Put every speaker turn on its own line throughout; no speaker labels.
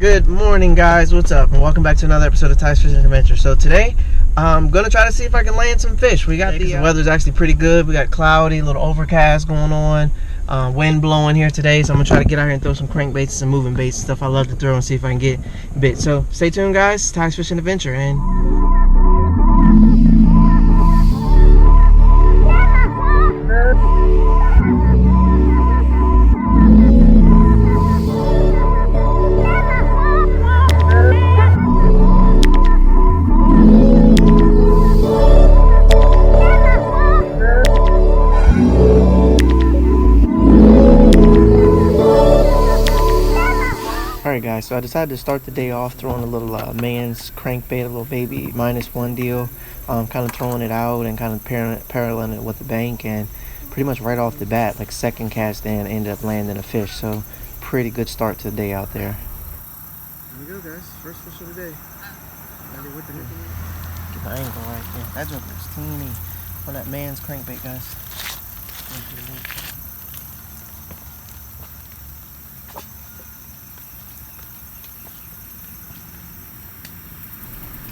Good morning, guys. What's up? And welcome back to another episode of Ty's Fishing Adventure. So today, I'm gonna try to see if I can land some fish. We got the weather's actually pretty good. We got cloudy, a little overcast going on, wind blowing here today. So I'm gonna try to get out here and throw some crankbaits, some moving baits, stuff I love to throw, and see if I can get bit. So stay tuned, guys. Ty's Fishing Adventure, and alright guys, so I decided to start the day off throwing a little man's crankbait, a little baby -1 deal, kind of throwing it out and kind of paralleling it with the bank, and pretty much right off the bat, like second cast in, ended up landing a fish. So pretty good start to the day out there. Here we go, guys, first fish of the day. Get my angle right there. That joker is teeny on that man's crankbait, guys.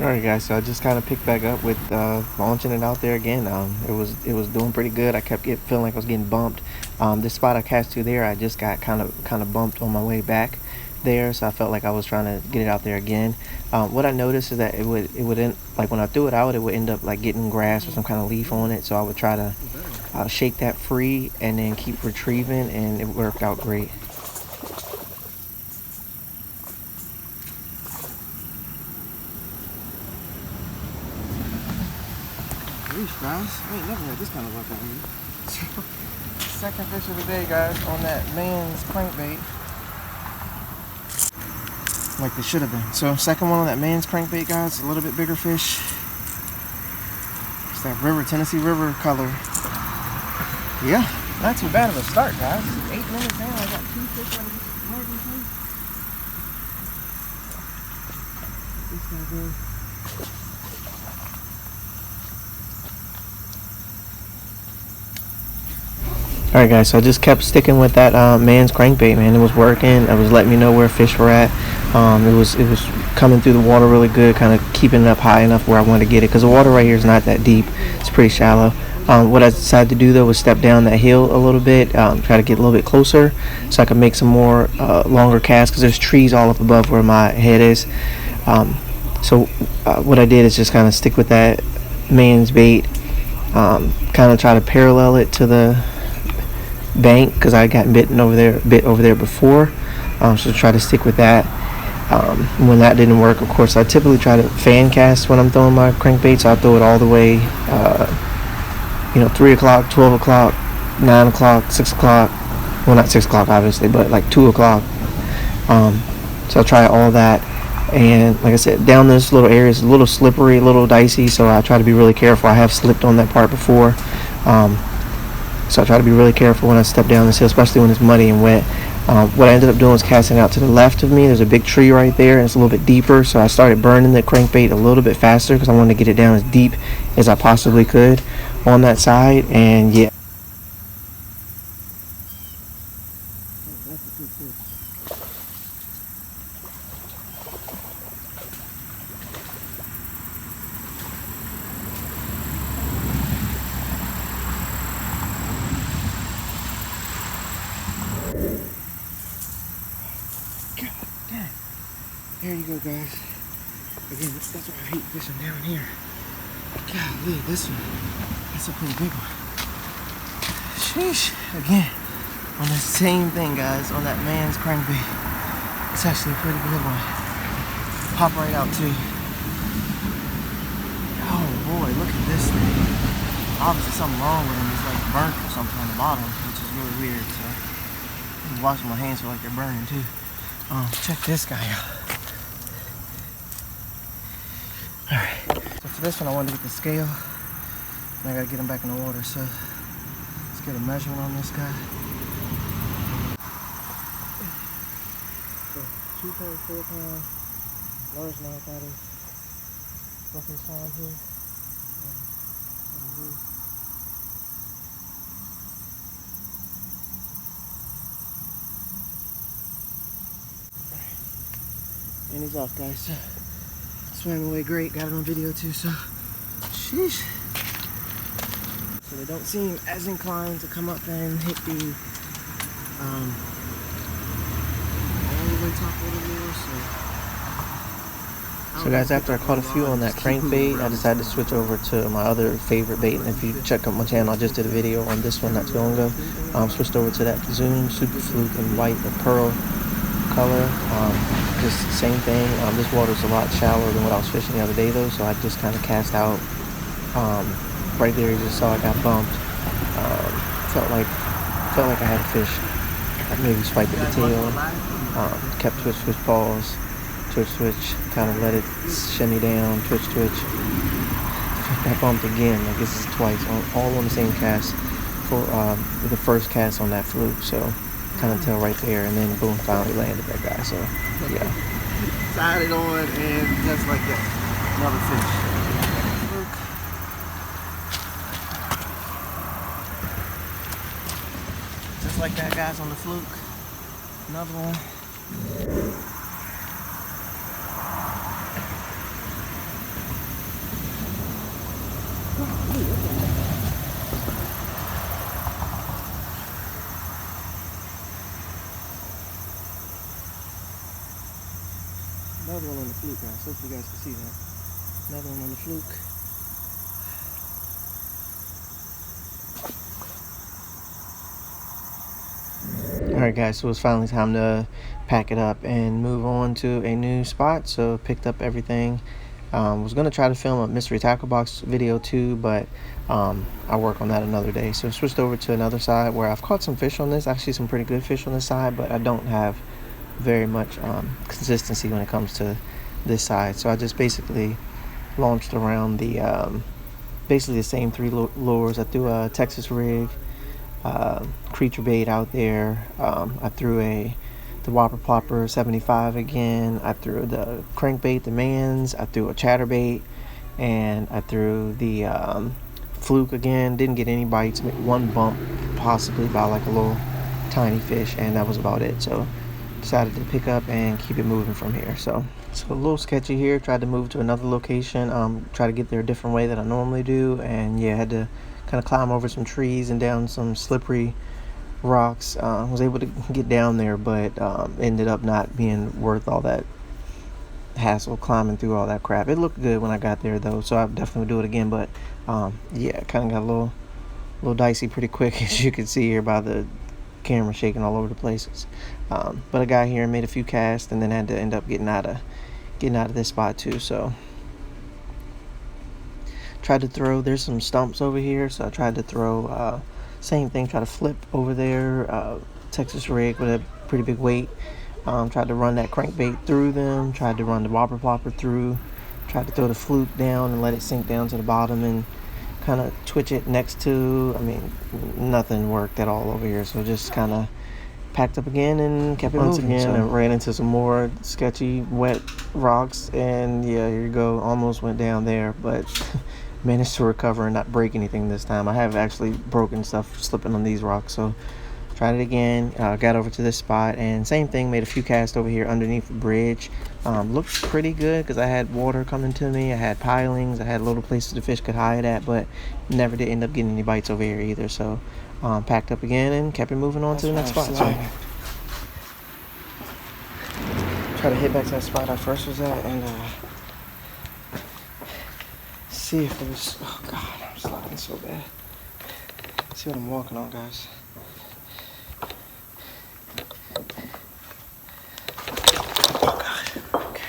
Alright guys, so I just kind of picked back up with launching it out there again. It was doing pretty good. I kept feeling like I was getting bumped. This spot I cast to there, I just got kind of bumped on my way back there, so I felt like I was trying to get it out there again. What I noticed is that it would end, like when I threw it out, it would end up like getting grass or some kind of leaf on it. So I would try to shake that free and then keep retrieving, and it worked out great. Guys, I ain't never had this kind of luck out here. Second fish of the day, guys, on that man's crankbait, like they should have been. So second one on that man's crankbait, guys, a little bit bigger fish. It's that Tennessee River color. Yeah, not too bad of a start, guys. 8 minutes in, I got 2 fish out of this larger place. This guy goes. Alright guys, so I just kept sticking with that man's crankbait, man. It was working. It was letting me know where fish were at. It was coming through the water really good, kind of keeping it up high enough where I wanted to get it, because the water right here is not that deep. It's pretty shallow. What I decided to do though was step down that hill a little bit, try to get a little bit closer so I could make some more longer casts, because there's trees all up above where my head is. So what I did is just kind of stick with that man's bait, kind of try to parallel it to the bank, because I got bit over there before, so try to stick with that. When that didn't work, of course, I typically try to fan cast when I'm throwing my crankbait, so I throw it all the way 3 o'clock, 12 o'clock, 9 o'clock, 6 o'clock, well, not 6 o'clock obviously, but like 2 o'clock. So I try all that, and like I said, down this little area is a little slippery, a little dicey, so I try to be really careful. I have slipped on that part before, so I try to be really careful when I step down this hill, especially when it's muddy and wet. What I ended up doing was casting out to the left of me. There's a big tree right there, and it's a little bit deeper, so I started burning the crankbait a little bit faster because I wanted to get it down as deep as I possibly could on that side, and yeah. That's a good fish. There you go, guys. Again, that's why I hate fishing down here. Golly, this one, that's a pretty big one. Sheesh. Again, on the same thing, guys, on that man's crankbait. It's actually a pretty good one. Pop right out, too. Oh, boy, look at this thing. Obviously something wrong with him. It's like burnt or something on the bottom, which is really weird, so I'm washing my hands feel like they're burning, too. Check this guy out. Alright, so for this one I wanted to get the scale, and I gotta get him back in the water, so let's get a measurement on this guy. So 2.4 pound, large mouth out of fucking time here. And he's off, guys. So, swam away great. Got it on video too, so sheesh. So they don't seem as inclined to come up and hit the all the way top of the lure, so guys, after I caught a few on that crankbait, I decided to switch over to my other favorite bait. And if you check out my channel, I just did a video on this one not too long ago. Switched over to that Zoom Super Fluke in white or pearl color. Just same thing. This water's a lot shallower than what I was fishing the other day though, so I just kind of cast out. Right there, you just saw I got bumped. Felt like I had a fish. I maybe swiped at the tail. Kept twitch, pause. Twitch, kind of let it shimmy down, twitch. Got bumped again, I guess it's twice, all on the same cast for the first cast on that fluke, so kind of tell right there, and then boom, finally landed that guy, so yeah.
Tied it on, and just like that, another fish.
Just like that, guys, on the fluke. Another one. Another one on the fluke, guys. Hopefully you guys can see that. Another one on the fluke. Alright guys, so it's finally time to pack it up and move on to a new spot. So picked up everything. Was going to try to film a mystery tackle box video too, but I'll work on that another day. So switched over to another side where I've caught some fish on this, actually some pretty good fish on this side, but I don't have very much consistency when it comes to this side. So I just basically launched around the basically the same three lures. I threw a Texas rig, creature bait out there. I threw the Whopper Plopper 75 again. I threw the crankbait, the Mans. I threw a chatterbait, and I threw the fluke again. Didn't get any bites. One bump possibly by like a little tiny fish, and that was about it. So decided to pick up and keep it moving from here. So a little sketchy here. Tried to move to another location. Try to get there a different way than I normally do, and yeah, had to kind of climb over some trees and down some slippery rocks. Was able to get down there, but ended up not being worth all that hassle climbing through all that crap. It looked good when I got there though, so I definitely would do it again, but yeah, kind of got a little dicey pretty quick, as you can see here by the camera shaking all over the places. But I got here and made a few casts, and then had to end up getting out of this spot too. So tried to throw, there's some stumps over here, so I tried to throw same thing, try to flip over there, Texas rig with a pretty big weight. Tried to run that crankbait through them, tried to run the Whopper Plopper through, tried to throw the fluke down and let it sink down to the bottom and kind of twitch it next to. I mean, nothing worked at all over here, so just kind of packed up again and kept it moving again. So, and ran into some more sketchy wet rocks, and yeah, here you go, almost went down there, but managed to recover and not break anything this time. I have actually broken stuff slipping on these rocks, so tried it again. Got over to this spot and same thing, made a few casts over here underneath the bridge. Looked pretty good because I had water coming to me, I had pilings, I had little places the fish could hide at, but never did end up getting any bites over here either. So packed up again and kept it moving on to the next spot. So try to hit back to that spot I first was at and see if it was, oh god, I'm sliding so bad. See what I'm walking on, guys. Oh god, okay.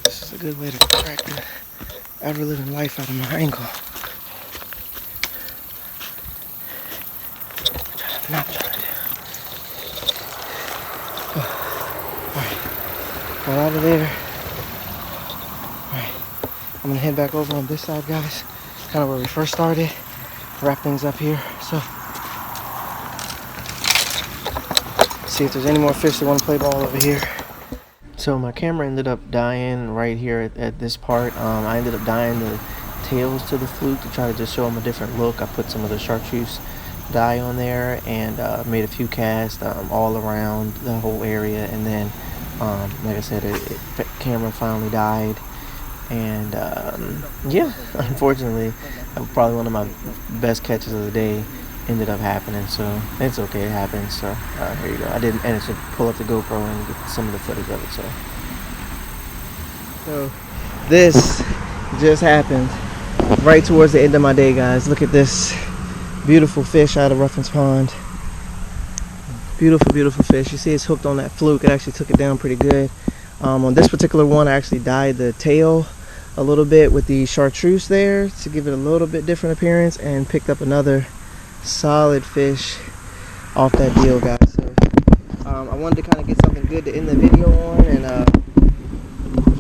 This is a good way to crack the ever-living life out of my ankle. Not trying to do. Alright, got out of there. Alright, I'm gonna head back over on this side, guys. Kind of where we first started. Wrap things up here. So, see if there's any more fish that want to play ball over here. So my camera ended up dying right here at this part. I ended up dyeing the tails to the fluke to try to just show them a different look. I put some of the chartreuse dye on there and made a few casts all around the whole area, and then like I said, the camera finally died, and yeah, unfortunately probably one of my best catches of the day ended up happening, so it's okay, it happens. So here you go. I didn't manage to pull up the GoPro and get some of the footage of it. So this just happened right towards the end of my day, guys. Look at this beautiful fish out of Ruffin's Pond. Beautiful fish. You see it's hooked on that fluke. It actually took it down pretty good. On this particular one, I actually dyed the tail a little bit with the chartreuse there to give it a little bit different appearance, and picked up another solid fish off that deal, guys. So I wanted to kind of get something good to end the video on, and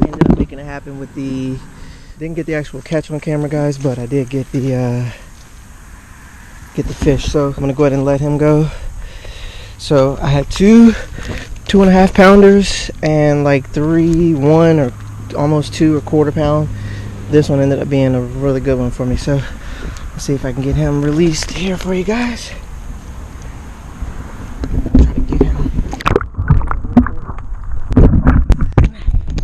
ended up making it happen with the, didn't get the actual catch on camera, guys, but I did get the fish. So I'm gonna go ahead and let him go. So I had 2.5 pounders and like 3 1 or almost 2 1/4 pound. This one ended up being a really good one for me. So let's see if I can get him released here for you guys. Try to get him.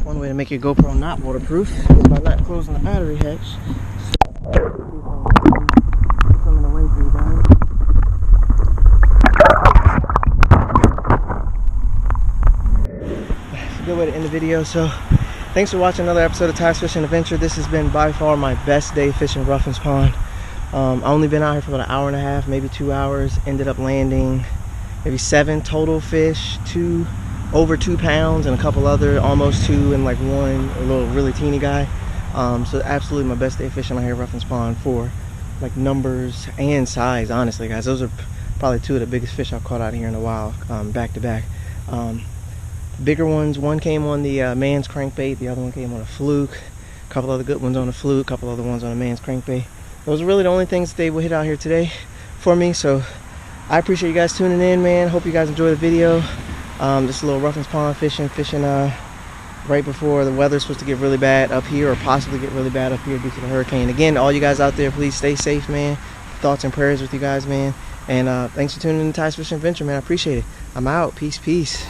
One way to make your GoPro not waterproof is by not closing the battery hatch. Coming away for you guys. It's a good way to end the video. So thanks for watching another episode of Ty's Fishing Adventure. This has been by far my best day fishing Ruffin's Pond. I only been out here for about an hour and a half, maybe 2 hours. Ended up landing maybe 7 total fish, 2 over 2 pounds, and a couple other almost 2, and like one a little really teeny guy. So absolutely my best day fishing out here at Ruffin's Pond for like numbers and size, honestly, guys. Those are probably 2 of the biggest fish I've caught out here in a while, back to back. Bigger ones, one came on the man's crankbait, the other one came on a fluke. A couple other good ones on a fluke, a couple other ones on a man's crankbait. Those are really the only things that they will hit out here today for me. So I appreciate you guys tuning in, man. Hope you guys enjoy the video. Just a little Ruffin's Pond fishing right before the weather's supposed to get really bad up here, or possibly get really bad up here due to the hurricane. Again, all you guys out there, please stay safe, man. Thoughts and prayers with you guys, man. And thanks for tuning in to Ty's Fishing Adventure, man. I appreciate it. I'm out. Peace.